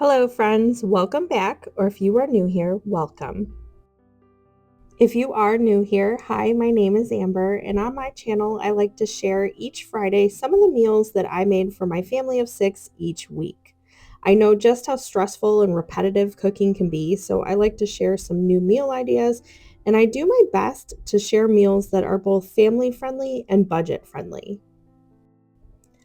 Hello, friends. Welcome back, or if you are new here, welcome. If you are new here, hi, my name is Amber, and on my channel, I like to share each Friday some of the meals that I made for my family of 6 each week. I know just how stressful and repetitive cooking can be, so I like to share some new meal ideas, and I do my best to share meals that are both family friendly and budget friendly.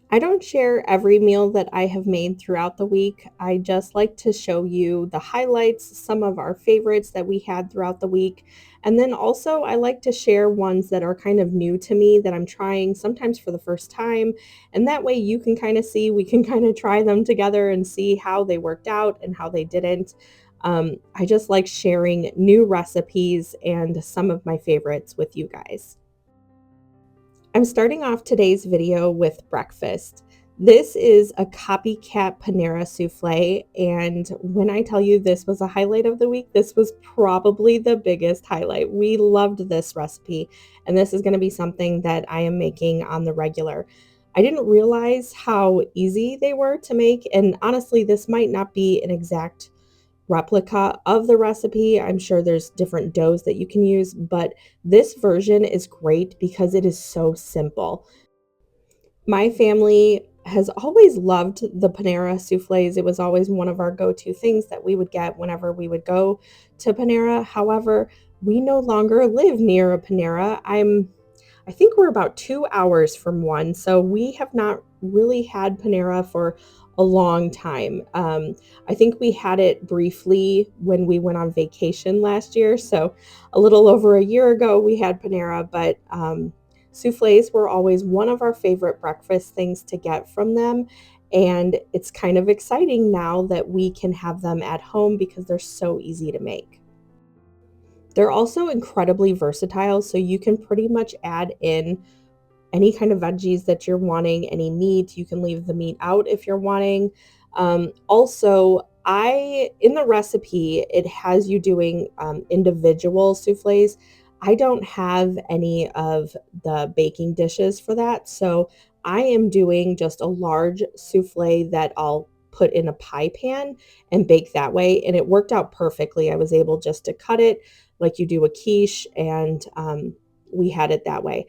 I don't share every meal that I have made throughout the week. I just like to show you the highlights, some of our favorites that we had throughout the week. And then also, I like to share ones that are kind of new to me that I'm trying sometimes for the first time. And that way, you can kind of see, we can kind of try them together and see how they worked out and how they didn't. I just like sharing new recipes and some of my favorites with you guys. I'm starting off today's video with breakfast. This is a Copycat Panera souffle, and when I tell you this was a highlight of the week, this was probably the biggest highlight. We loved this recipe, and this is going to be something that I am making on the regular. I didn't realize how easy they were to make, and honestly, this might not be an exact replica of the recipe. I'm sure there's different doughs that you can use, but this version is great because it is so simple. My family has always loved the Panera souffles. It was always one of our go-to things that we would get whenever we would go to Panera. However, we no longer live near a Panera. I think we're about 2 hours from one, so we have not really had Panera for a long time. I think we had it briefly when we went on vacation last year, so a little over a year ago we had Panera, but souffles were always one of our favorite breakfast things to get from them, and it's kind of exciting now that we can have them at home because they're so easy to make. They're also incredibly versatile, so you can pretty much add in any kind of veggies that you're wanting, any meat. You can leave the meat out if you're wanting. Also, in the recipe, it has you doing individual souffles. I don't have any of the baking dishes for that, so I am doing just a large souffle that I'll put in a pie pan and bake that way, and it worked out perfectly. I was able just to cut it like you do a quiche, and we had it that way.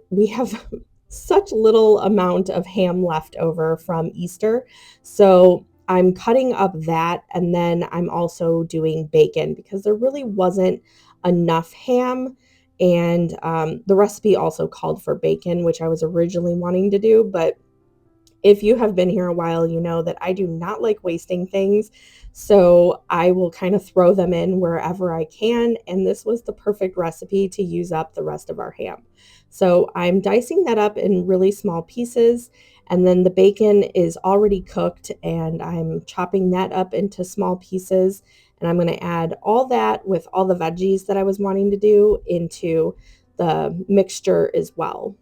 We have such little amount of ham left over from Easter. So I'm cutting up that, and then I'm also doing bacon because there really wasn't enough ham. And the recipe also called for bacon, which I was originally wanting to do, but if you have been here a while, you know that I do not like wasting things. So I will kind of throw them in wherever I can. And this was the perfect recipe to use up the rest of our ham. So I'm dicing that up in really small pieces. And then the bacon is already cooked, and I'm chopping that up into small pieces. And I'm going to add all that with all the veggies that I was wanting to do into the mixture as well.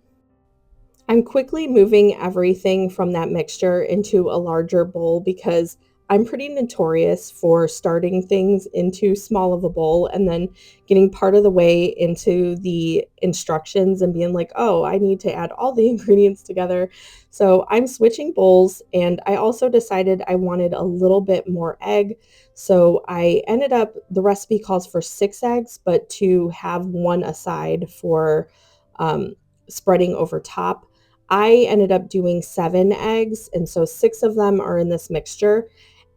I'm quickly moving everything from that mixture into a larger bowl because I'm pretty notorious for starting things into small of a bowl and then getting part of the way into the instructions and being like, oh, I need to add all the ingredients together. So I'm switching bowls, and I also decided I wanted a little bit more egg. So I ended up, the recipe calls for 6 eggs, but to have one aside for um, spreading over top. I ended up doing 7 eggs, and so 6 of them are in this mixture.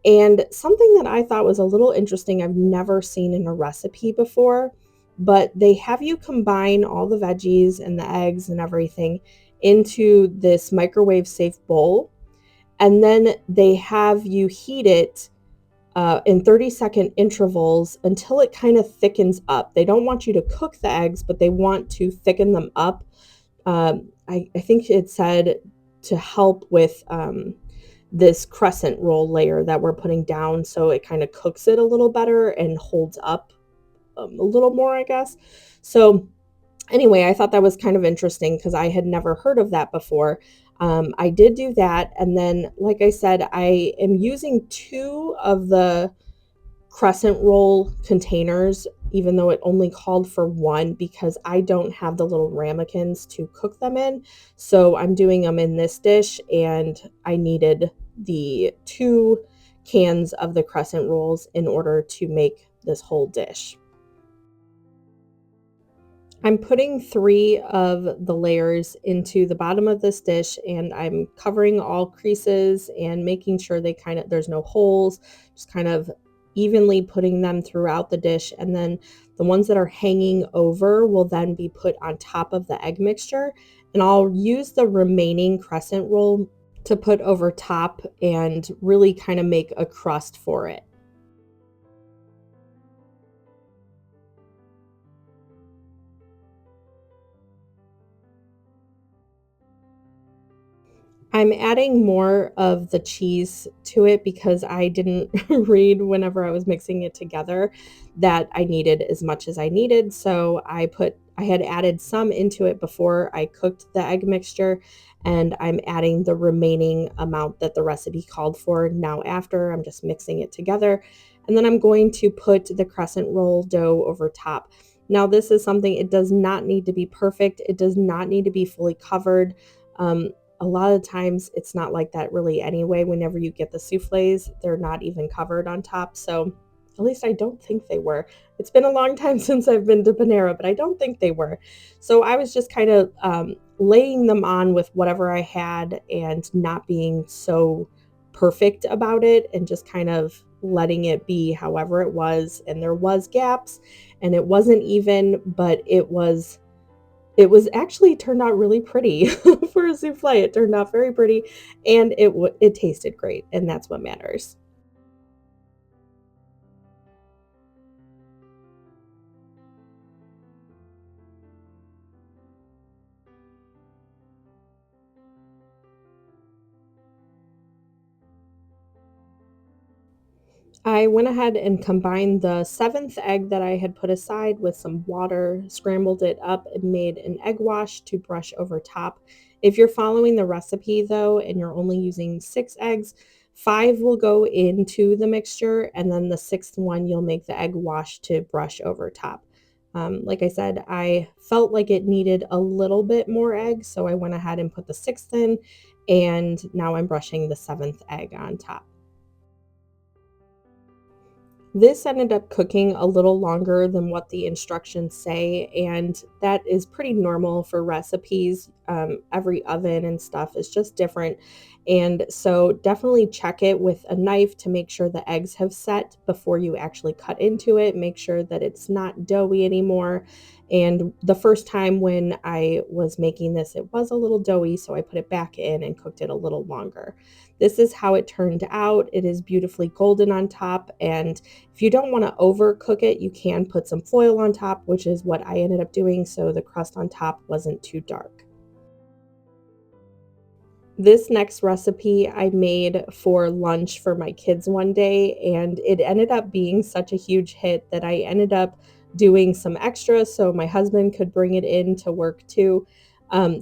And something that I thought was a little interesting, I've never seen in a recipe before, but they have you combine all the veggies and the eggs and everything into this microwave safe bowl. And then they have you heat it in 30-second intervals until it kind of thickens up. They don't want you to cook the eggs, but they want to thicken them up. I think it said to help with this crescent roll layer that we're putting down, so it kind of cooks it a little better and holds up a little more, I guess. So anyway, I thought that was kind of interesting because I had never heard of that before. I did do that, and then, like I said, I am using 2 of the crescent roll containers, even though it only called for 1 because I don't have the little ramekins to cook them in. So I'm doing them in this dish, and I needed the 2 cans of the crescent rolls in order to make this whole dish. I'm putting 3 of the layers into the bottom of this dish, and I'm covering all creases and making sure there's no holes, just kind of evenly putting them throughout the dish. And then the ones that are hanging over will then be put on top of the egg mixture. And I'll use the remaining crescent roll to put over top and really kind of make a crust for it. I'm adding more of the cheese to it because I didn't read whenever I was mixing it together that I needed as much as I needed. So I had added some into it before I cooked the egg mixture, and I'm adding the remaining amount that the recipe called for now after. I'm just mixing it together. And then I'm going to put the crescent roll dough over top. Now, this is something, it does not need to be perfect. It does not need to be fully covered. Um, a lot of times it's not like that really anyway. Whenever you get the souffles, they're not even covered on top. So at least I don't think they were. It's been a long time since I've been to Panera, but I don't think they were. So I was just kind of laying them on with whatever I had and not being so perfect about it, and just kind of letting it be however it was. And there was gaps and it wasn't even, but it was actually turned out really pretty for a souffle. It turned out very pretty, and it tasted great, and that's what matters. I went ahead and combined the 7th egg that I had put aside with some water, scrambled it up, and made an egg wash to brush over top. If you're following the recipe though, and you're only using 6 eggs, 5 will go into the mixture, and then the 6th one you'll make the egg wash to brush over top. Like I said, I felt like it needed a little bit more egg, so I went ahead and put the 6th in, and now I'm brushing the 7th egg on top. This ended up cooking a little longer than what the instructions say, and that is pretty normal for recipes. Every oven and stuff is just different. And so definitely check it with a knife to make sure the eggs have set before you actually cut into it. Make sure that it's not doughy anymore. And the first time when I was making this, it was a little doughy, so I put it back in and cooked it a little longer. This is how it turned out. It is beautifully golden on top, and if you don't want to overcook it, you can put some foil on top, which is what I ended up doing, so the crust on top wasn't too dark. This next recipe I made for lunch for my kids one day, and it ended up being such a huge hit that I ended up doing some extra so my husband could bring it in to work too.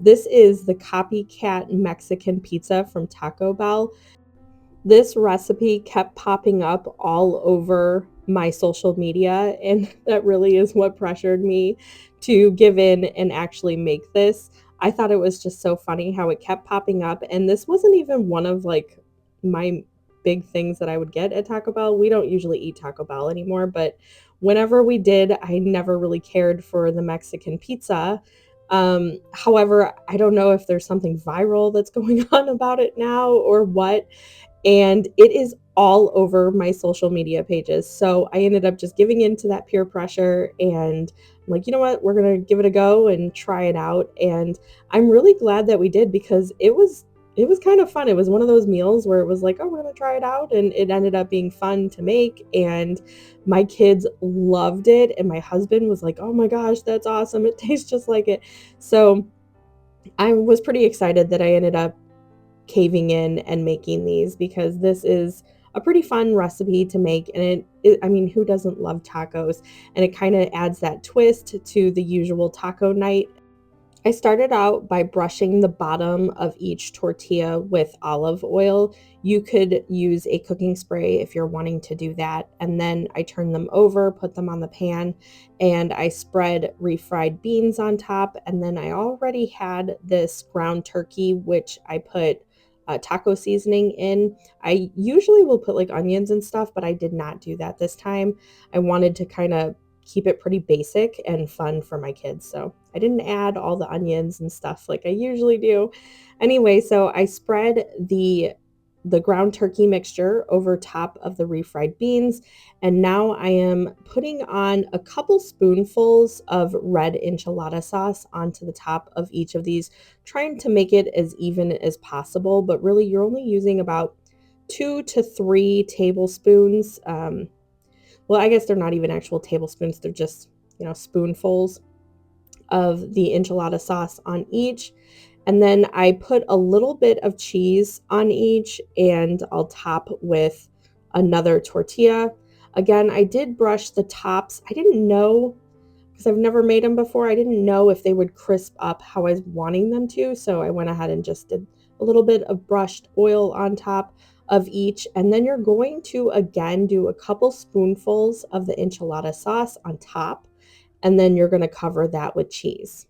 This is the Copycat Mexican pizza from Taco Bell. This recipe kept popping up all over my social media, and that really is what pressured me to give in and actually make this. I thought it was just so funny how it kept popping up, and this wasn't even one of, like, my big things that I would get at Taco Bell. We don't usually eat Taco Bell anymore, but whenever we did, I never really cared for the Mexican pizza. However, I don't know if there's something viral that's going on about it now or what, and it is all over my social media pages. So I ended up just giving in to that peer pressure, and I'm like, you know what, we're gonna give it a go and try it out. And I'm really glad that we did, because it was kind of fun. It was one of those meals where it was like, oh, we're gonna try it out, and it ended up being fun to make. And my kids loved it, and my husband was like, oh my gosh, that's awesome. It tastes just like it. So I was pretty excited that I ended up caving in and making these, because this is a pretty fun recipe to make, and I mean, who doesn't love tacos? And it kind of adds that twist to the usual taco night. I started out by brushing the bottom of each tortilla with olive oil. You could use a cooking spray if you're wanting to do that. And then I turned them over, put them on the pan, and I spread refried beans on top. And then I already had this ground turkey, which I put taco seasoning in. I usually will put like onions and stuff, but I did not do that this time. I wanted to kind of keep it pretty basic and fun for my kids. So I didn't add all the onions and stuff like I usually do. Anyway, so I spread the ground turkey mixture over top of the refried beans. And now I am putting on a couple spoonfuls of red enchilada sauce onto the top of each of these, trying to make it as even as possible. But really, you're only using about 2 to 3 tablespoons. Well, I guess they're not even actual tablespoons, they're just, spoonfuls of the enchilada sauce on each. And then I put a little bit of cheese on each, and I'll top with another tortilla. Again, I did brush the tops. I didn't know, because I've never made them before, I didn't know if they would crisp up how I was wanting them to. So I went ahead and just did a little bit of brushed oil on top of each. And then you're going to, again, do a couple spoonfuls of the enchilada sauce on top. And then you're going to cover that with cheese.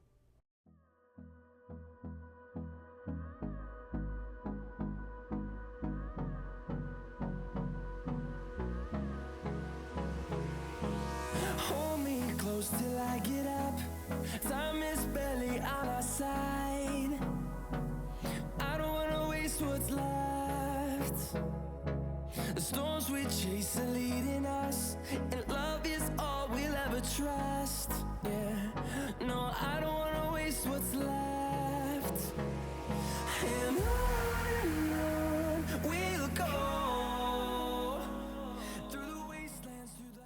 Hold me close till I get up. Time is barely on our side. I don't wanna waste what's left. The storms we chase are leading us, and love is all we'll ever trust. Yeah, no, I don't wanna waste what's left. And on we'll go through the wastelands, through the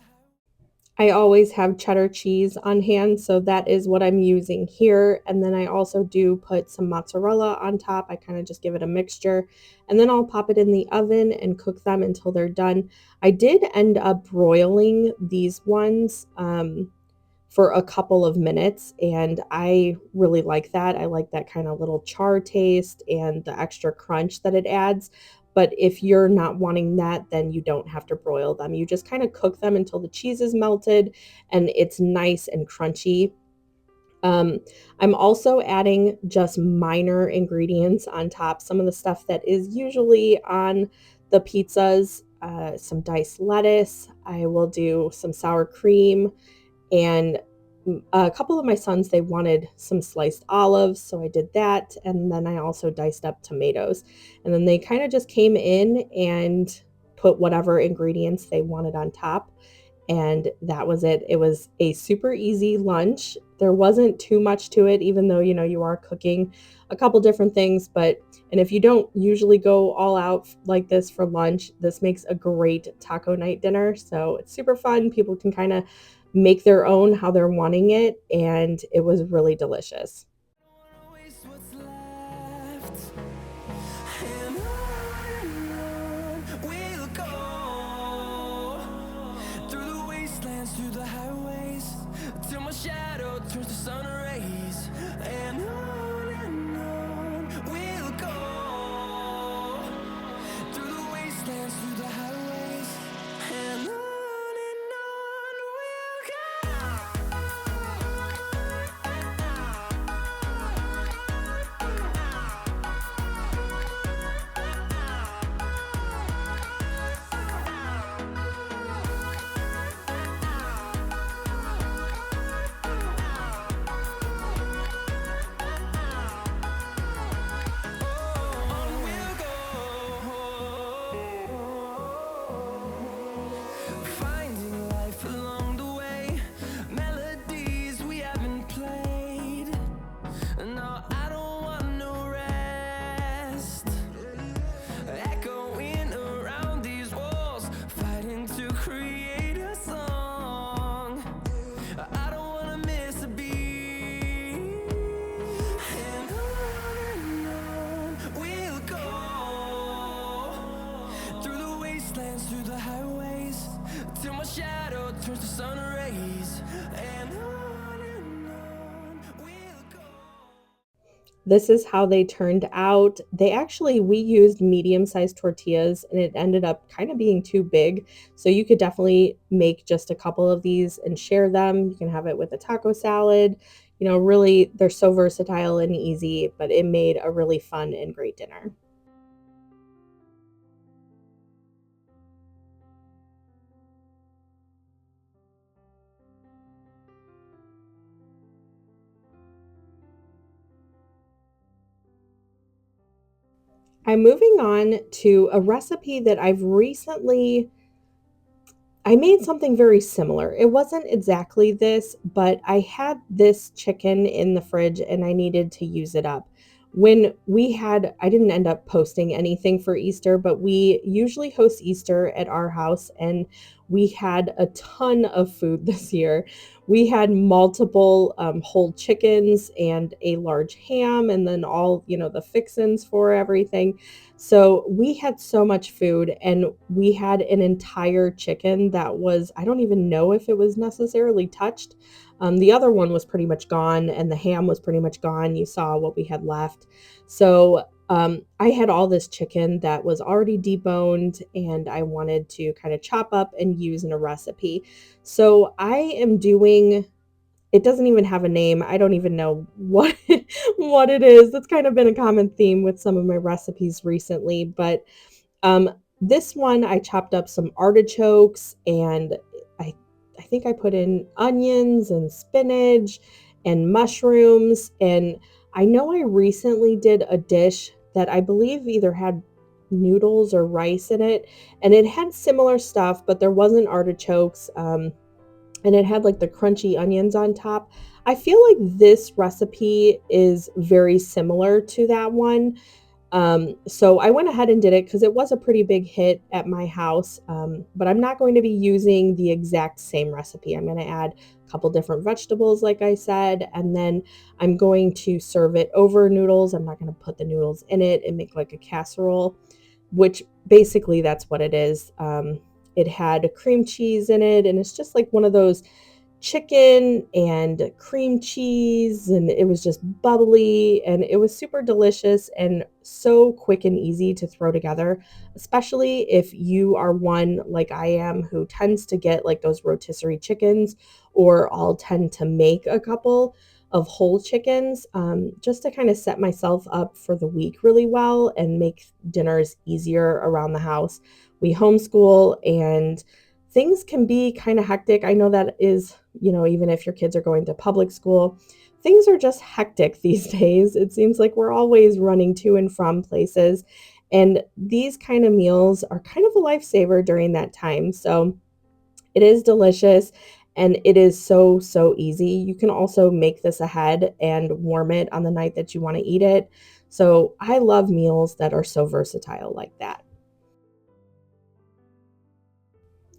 I always have cheddar cheese on hand, so that is what I'm using here. And then I also do put some mozzarella on top. I kind of just give it a mixture, and then I'll pop it in the oven and cook them until they're done. I did end up broiling these ones for a couple of minutes, and I really like that. I like that kind of little char taste and the extra crunch that it adds. But if you're not wanting that, then you don't have to broil them. You just kind of cook them until the cheese is melted and it's nice and crunchy. Um, I'm also adding just minor ingredients on top, some of the stuff that is usually on the pizzas, some diced lettuce. I will do some sour cream, and a couple of my sons, they wanted some sliced olives, so I did that. And then I also diced up tomatoes. And then they kind of just came in and put whatever ingredients they wanted on top. And that was it. It was a super easy lunch. There wasn't too much to it, even though, you are cooking a couple different things. And if you don't usually go all out like this for lunch, this makes a great taco night dinner. So it's super fun. People can kind of make their own how they're wanting it. And it was really delicious. waste what's left. And on we'll go through the wastelands, through the highways, till my shadow turns to sun rays. And on we'll go through the wastelands, through the highways. And on we'll go. Finding life along the way, melodies we haven't played. No, I don't want no rest. Echoing around these walls, fighting to create a song. I don't wanna miss a beat. And on we'll go through the wastelands, through the highways, till my shadow turns to sun rays. And on we'll go. This is how they turned out. We used medium-sized tortillas, and it ended up kind of being too big. So you could definitely make just a couple of these and share them. You can have it with a taco salad. Really, they're so versatile and easy, but it made a really fun and great dinner. I'm moving on to a recipe that I made something very similar. It wasn't exactly this, but I had this chicken in the fridge and I needed to use it up. I didn't end up posting anything for Easter, but we usually host Easter at our house and we had a ton of food this year. We had multiple whole chickens and a large ham, and then all, the fixins for everything. So we had so much food and we had an entire chicken that was, I don't even know if it was necessarily touched. The other one was pretty much gone and the ham was pretty much gone. You saw what we had left. So I had all this chicken that was already deboned and I wanted to kind of chop up and use in a recipe. So I am doing, it doesn't even have a name. I don't even know what what it is. That's kind of been a common theme with some of my recipes recently, but um this one I chopped up some artichokes and I I think I put in onions and spinach and mushrooms, and I know I recently did a dish that I believe either had noodles or rice in it, and it had similar stuff, but there wasn't artichokes. And it had like the crunchy onions on top. I feel like this recipe is very similar to that one. So I went ahead and did it because it was a pretty big hit at my house. But I'm not going to be using the exact same recipe. I'm going to add a couple different vegetables, like I said, and then I'm going to serve it over noodles. I'm not going to put the noodles in it and make like a casserole, which basically that's what it is. It had cream cheese in it, and it's just like one of those chicken and cream cheese, and it was just bubbly and it was super delicious and so quick and easy to throw together, especially if you are one like I am who tends to get like those rotisserie chickens, or I'll tend to make a couple of whole chickens, just to kind of set myself up for the week really well and make dinners easier around the house. We homeschool and things can be kind of hectic. I know that is, even if your kids are going to public school, things are just hectic these days. It seems like we're always running to and from places. And these kind of meals are kind of a lifesaver during that time. So it is delicious and it is so, so easy. You can also make this ahead and warm it on the night that you want to eat it. So I love meals that are so versatile like that.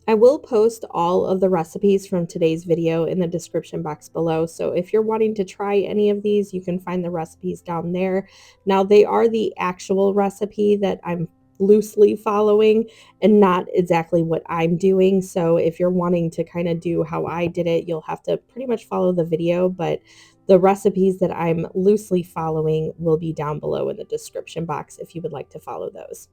I will post all of the recipes from today's video in the description box below. So if you're wanting to try any of these, you can find the recipes down there. Now, they are the actual recipe that I'm loosely following and not exactly what I'm doing. So if you're wanting to kind of do how I did it, you'll have to pretty much follow the video. But the recipes that I'm loosely following will be down below in the description box if you would like to follow those.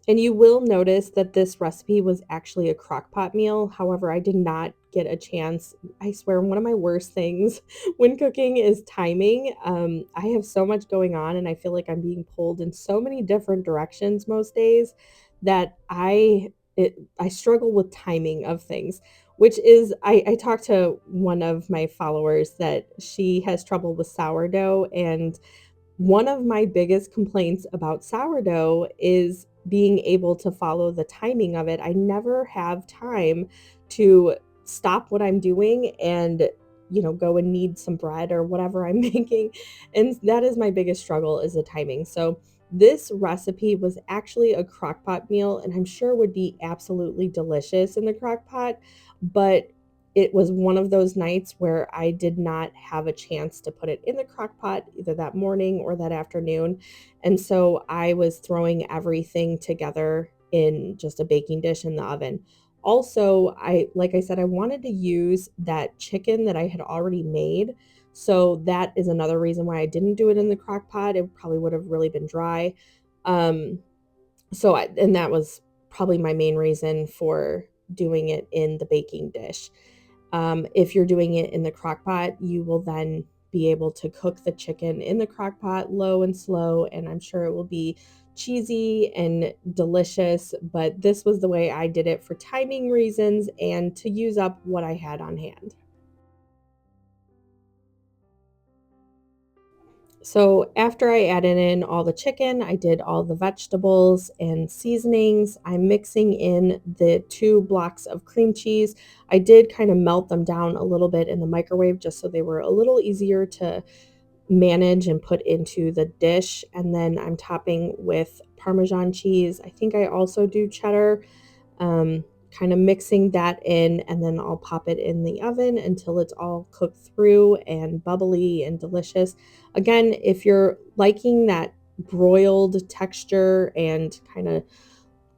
And you will notice that this recipe was actually a crock pot meal. However, I did not get a chance. I swear, one of my worst things when cooking is timing. I have so much going on, and I feel like I'm being pulled in so many different directions most days that I struggle with timing of things. Which is, I talked to one of my followers that she has trouble with sourdough, and one of my biggest complaints about sourdough is being able to follow the timing of it. I never have time to stop what I'm doing and, go and knead some bread or whatever I'm making. And that is my biggest struggle, is the timing. So this recipe was actually a crock pot meal, and I'm sure would be absolutely delicious in the crock pot, but it was one of those nights where I did not have a chance to put it in the crock pot either that morning or that afternoon. And so I was throwing everything together in just a baking dish in the oven. Also, like I said, I wanted to use that chicken that I had already made. So that is another reason why I didn't do it in the crock pot. It probably would have really been dry. Um, and that was probably my main reason for doing it in the baking dish. If you're doing it in the crock pot, you will then be able to cook the chicken in the crock pot low and slow, and I'm sure it will be cheesy and delicious. But this was the way I did it for timing reasons and to use up what I had on hand. So after I added in all the chicken, I did all the vegetables and seasonings. I'm mixing in the 2 blocks of cream cheese. I did kind of melt them down a little bit in the microwave just so they were a little easier to manage and put into the dish. And then I'm topping with Parmesan cheese. I think I also do cheddar, kind of mixing that in, and then I'll pop it in the oven until it's all cooked through and bubbly and delicious. Again, if you're liking that broiled texture and kind of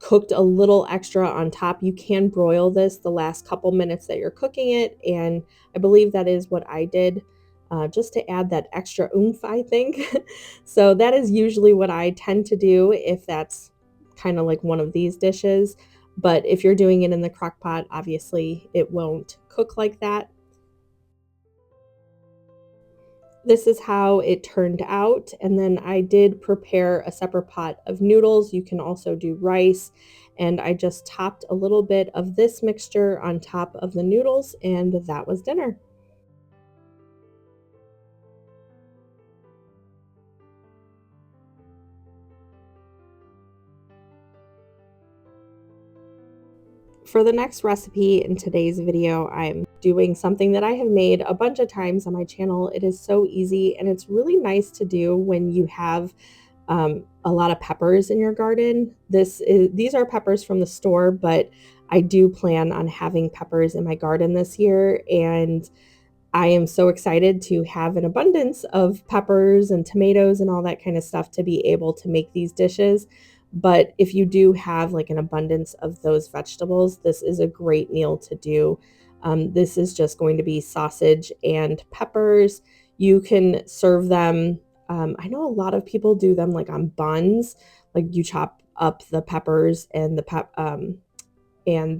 cooked a little extra on top, you can broil this the last couple minutes that you're cooking it. And I believe that is what I did, just to add that extra oomph, I think. So that is usually what I tend to do if that's kind of like one of these dishes. But if you're doing it in the crock pot, obviously it won't cook like that. This is how it turned out. And then I did prepare a separate pot of noodles. You can also do rice. And I just topped a little bit of this mixture on top of the noodles, and that was dinner. For the next recipe in today's video, I'm doing something that I have made a bunch of times on my channel. It is so easy and it's really nice to do when you have a lot of peppers in your garden. These are peppers from the store, but I do plan on having peppers in my garden this year, and I am so excited to have an abundance of peppers and tomatoes and all that kind of stuff to be able to make these dishes. But if you do have like an abundance of those vegetables, this is a great meal to do. This is just going to be sausage and peppers. You can serve them. I know a lot of people do them like on buns, like you chop up the peppers and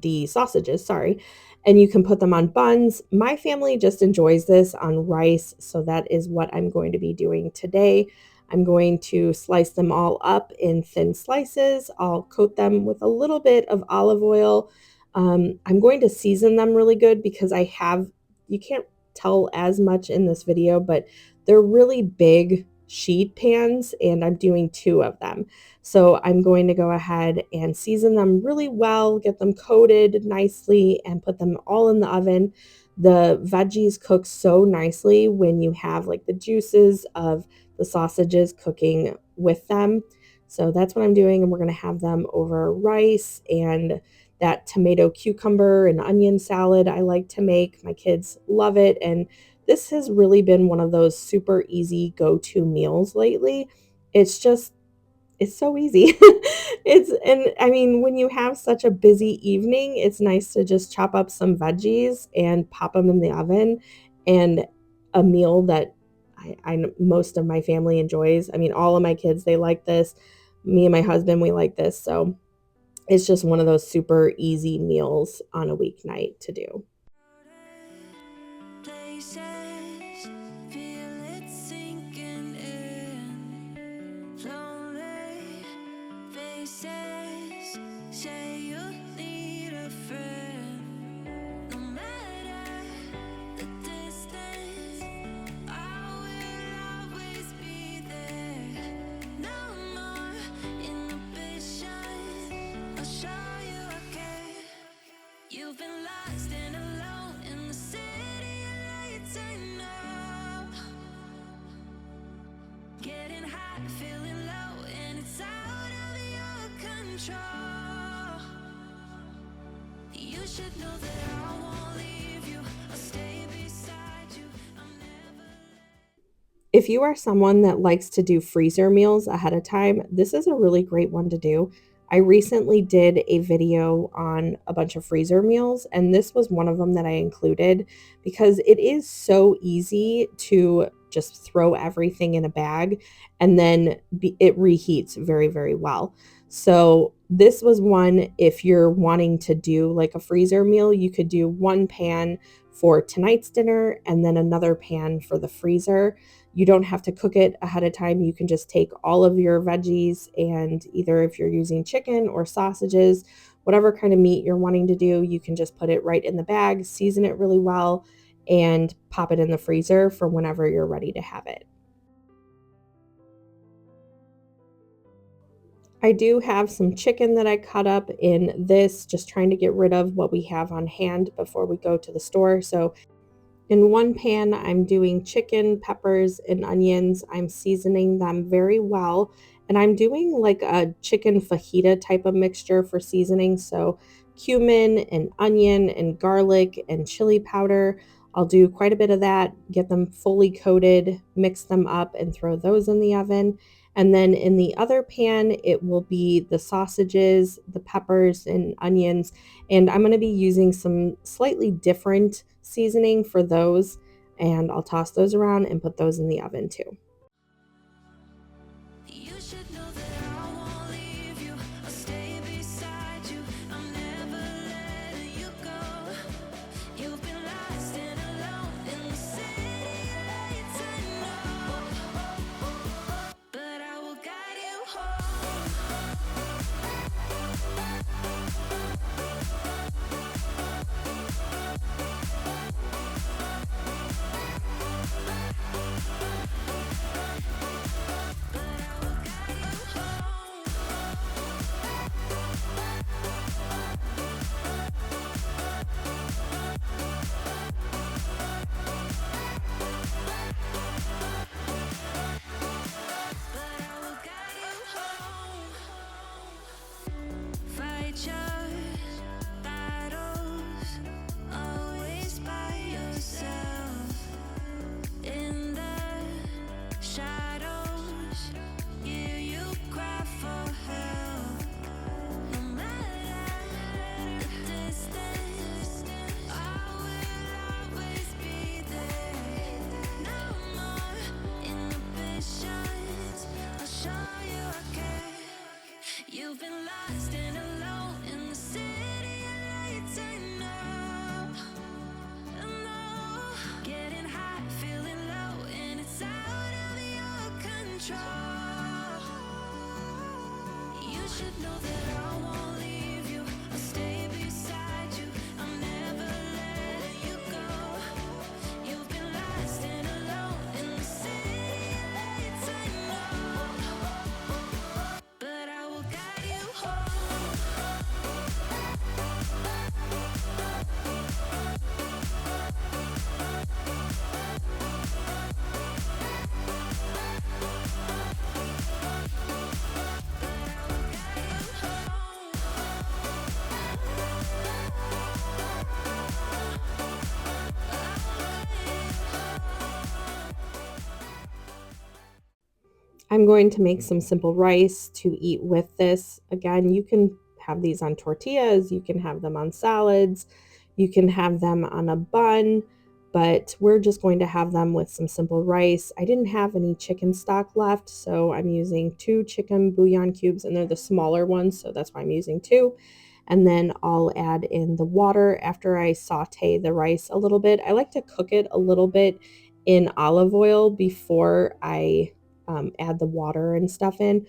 the sausages, sorry, and you can put them on buns. My family just enjoys this on rice, so that is what I'm going to be doing today. I'm going to slice them all up in thin slices. I'll coat them with a little bit of olive oil. I'm going to season them really good because you can't tell as much in this video, but they're really big sheet pans, and I'm doing 2 of them. So I'm going to go ahead and season them really well, get them coated nicely, and put them all in the oven. The veggies cook so nicely when you have like the juices of the sausages cooking with them. So that's what I'm doing, and we're going to have them over rice and that tomato, cucumber, and onion salad I like to make. My kids love it, and this has really been one of those super easy go-to meals lately. It's so easy. And I mean, when you have such a busy evening, it's nice to just chop up some veggies and pop them in the oven, and a meal that most of my family enjoys. I mean, all of my kids, they like this. Me and my husband, we like this. So it's just one of those super easy meals on a weeknight to do. Places, feel it sinking in. Lonely faces, say you need a friend. No matter the distance, I will always be there. No more inhibition, I'll show you again. You've been lost and alone in the city lights turn up. Getting hot, feeling low, and it's out of your control. You should know that I won't leave you. I'll stay beside you. I'm never. If you are someone that likes to do freezer meals ahead of time, this is a really great one to do. I recently did a video on a bunch of freezer meals, and this was one of them that I included because it is so easy to just throw everything in a bag, and then it reheats very, very well. So this was one, if you're wanting to do like a freezer meal, you could do one pan for tonight's dinner and then another pan for the freezer. You don't have to cook it ahead of time. You can just take all of your veggies, and either if you're using chicken or sausages, whatever kind of meat you're wanting to do, you can just put it right in the bag, season it really well, and pop it in the freezer for whenever you're ready to have it. I do have some chicken that I cut up in this, just trying to get rid of what we have on hand before we go to the store. So in one pan, I'm doing chicken, peppers, and onions. I'm seasoning them very well. And I'm doing like a chicken fajita type of mixture for seasoning. So cumin and onion and garlic and chili powder. I'll do quite a bit of that, get them fully coated, mix them up, and throw those in the oven. And then in the other pan, it will be the sausages, the peppers, and onions, and I'm going to be using some slightly different seasoning for those. And I'll toss those around and put those in the oven too. You should know that I won't leave you. I'll stay beside you. I'm never letting you go. You've been lost and alone in the city lights, I know. But I will guide you home. Fight your battles, always by yourself. In the shadows, hear you cry for help. No matter the distance, I will always be there. No more inhibitions, I'll show you I care. You've been lost and alone in the city lights, I know. I know. Getting high, feeling low, and it's out of your control. You should know that I won't leave you. I'll stay beside you. I'm never letting you go. You've been lost and alone in the city lights, I know. But I will guide you home. I'm going to make some simple rice to eat with this. Again, you can have these on tortillas, you can have them on salads, you can have them on a bun, but we're just going to have them with some simple rice. I didn't have any chicken stock left, so I'm using 2 chicken bouillon cubes, and they're the smaller ones, so that's why I'm using 2. And then I'll add in the water after I saute the rice a little bit. I like to cook it a little bit in olive oil before I add the water and stuff in.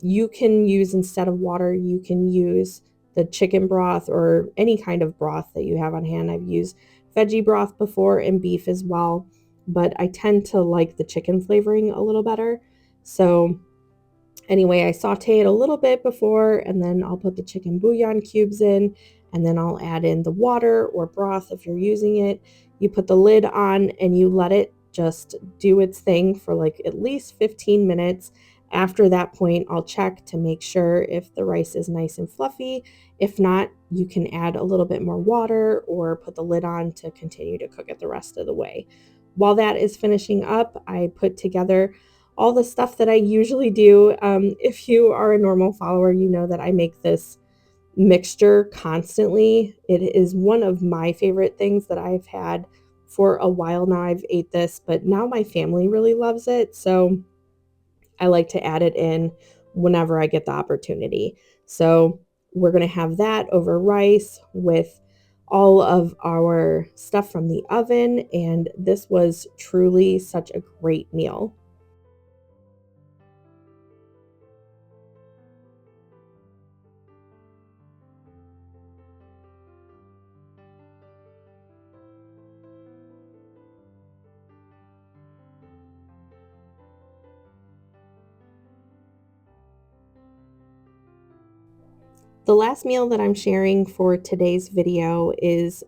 You can use, instead of water, you can use the chicken broth or any kind of broth that you have on hand. I've used veggie broth before and beef as well, but I tend to like the chicken flavoring a little better. So anyway, I saute it a little bit before, and then I'll put the chicken bouillon cubes in, and then I'll add in the water or broth if you're using it. You put the lid on and you let it just do its thing for like at least 15 minutes. After that point, I'll check to make sure if the rice is nice and fluffy. If not, you can add a little bit more water or put the lid on to continue to cook it the rest of the way. While that is finishing up, I put together all the stuff that I usually do. If you are a normal follower, you know that I make this mixture constantly. It is one of my favorite things that I've had for a while now. I've ate this, but now my family really loves it. So I like to add it in whenever I get the opportunity. So we're going to have that over rice with all of our stuff from the oven. And this was truly such a great meal. The last meal that I'm sharing for today's video is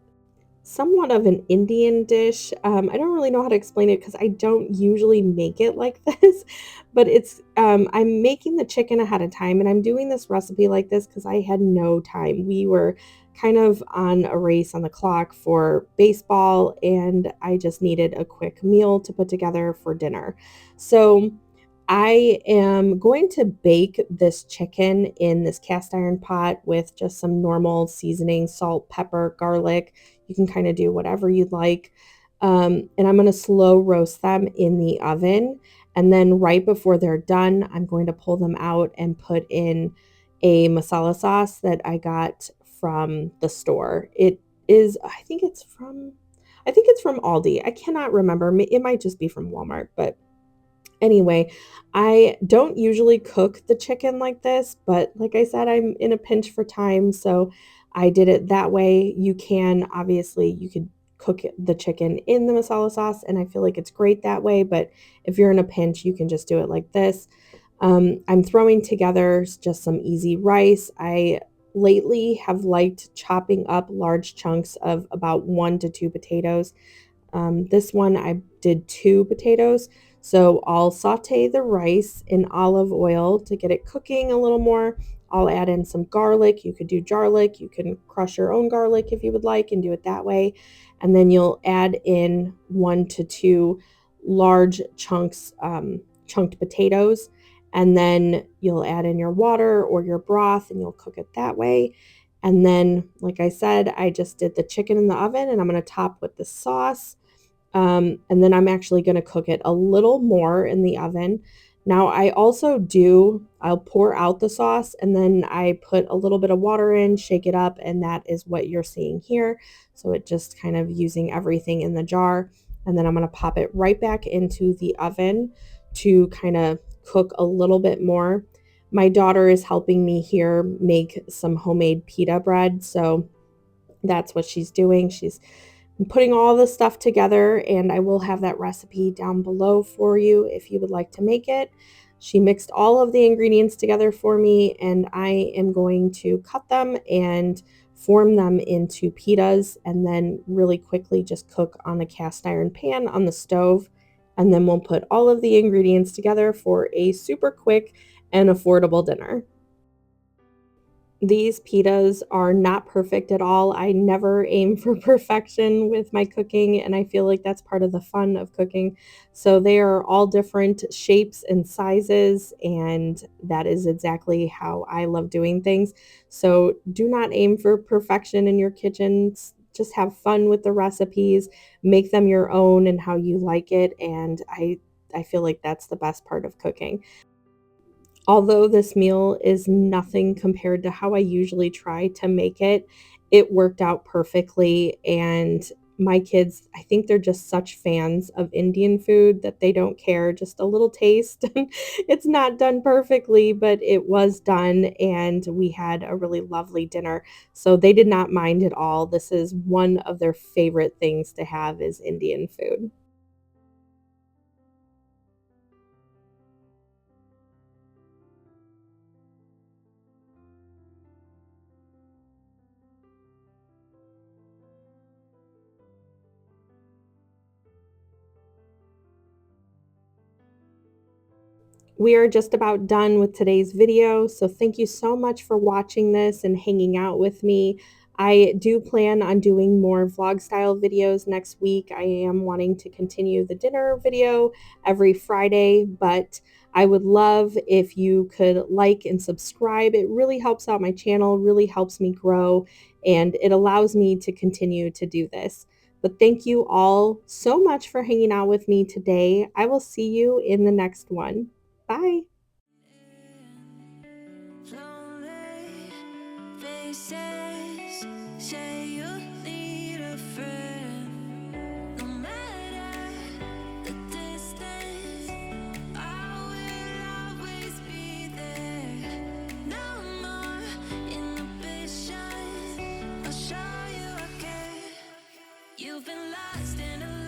somewhat of an Indian dish. I don't really know how to explain it because I don't usually make it like this, but I'm making the chicken ahead of time, and I'm doing this recipe like this because I had no time. We were kind of on a race on the clock for baseball, and I just needed a quick meal to put together for dinner. So I am going to bake this chicken in this cast iron pot with just some normal seasoning, salt, pepper, garlic. You can kind of do whatever you'd like. And I'm going to slow roast them in the oven. And then right before they're done, I'm going to pull them out and put in a masala sauce that I got from the store. It is, I think it's from Aldi. I cannot remember. It might just be from Walmart, but anyway, I don't usually cook the chicken like this, but like I said, I'm in a pinch for time, so I did it that way. You could cook the chicken in the masala sauce, and I feel like it's great that way, but if you're in a pinch, you can just do it like this. I'm throwing together just some easy rice. I lately have liked chopping up large chunks of about 1 to 2 potatoes. This one I did 2 potatoes. So I'll saute the rice in olive oil to get it cooking a little more. I'll add in some garlic. You could do garlic. You can crush your own garlic if you would like and do it that way. And then you'll add in 1 to 2 large chunked potatoes. And then you'll add in your water or your broth and you'll cook it that way. And then, like I said, I just did the chicken in the oven and I'm going to top with the sauce. And then I'm actually going to cook it a little more in the oven. Now, I'll pour out the sauce and then I put a little bit of water in, shake it up, and that is what you're seeing here. So it just kind of using everything in the jar. And then I'm going to pop it right back into the oven to kind of cook a little bit more. My daughter is helping me here make some homemade pita bread. So that's what she's doing. She's putting all the stuff together, and I will have that recipe down below for you if you would like to make it. She mixed all of the ingredients together for me, and I am going to cut them and form them into pitas and then really quickly just cook on a cast iron pan on the stove. And then we'll put all of the ingredients together for a super quick and affordable dinner. These pitas are not perfect at all. I never aim for perfection with my cooking, and I feel like that's part of the fun of cooking. So they are all different shapes and sizes, and that is exactly how I love doing things. So do not aim for perfection in your kitchens. Just have fun with the recipes, make them your own and how you like it, and I feel like that's the best part of cooking. Although this meal is nothing compared to how I usually try to make it, it worked out perfectly. And my kids, I think they're just such fans of Indian food that they don't care, just a little taste. It's not done perfectly, but it was done, and we had a really lovely dinner. So they did not mind at all. This is one of their favorite things to have is Indian food. We are just about done with today's video, so thank you so much for watching this and hanging out with me. I do plan on doing more vlog style videos next week. I am wanting to continue the dinner video every Friday, but I would love if you could like and subscribe. It really helps out my channel, really helps me grow, and it allows me to continue to do this. But thank you all so much for hanging out with me today. I will see you in the next one. Bye. Lonely faces say you need a friend. No matter the distance, I will always be there. No more inhibition. I'll show you again. You've been lost in a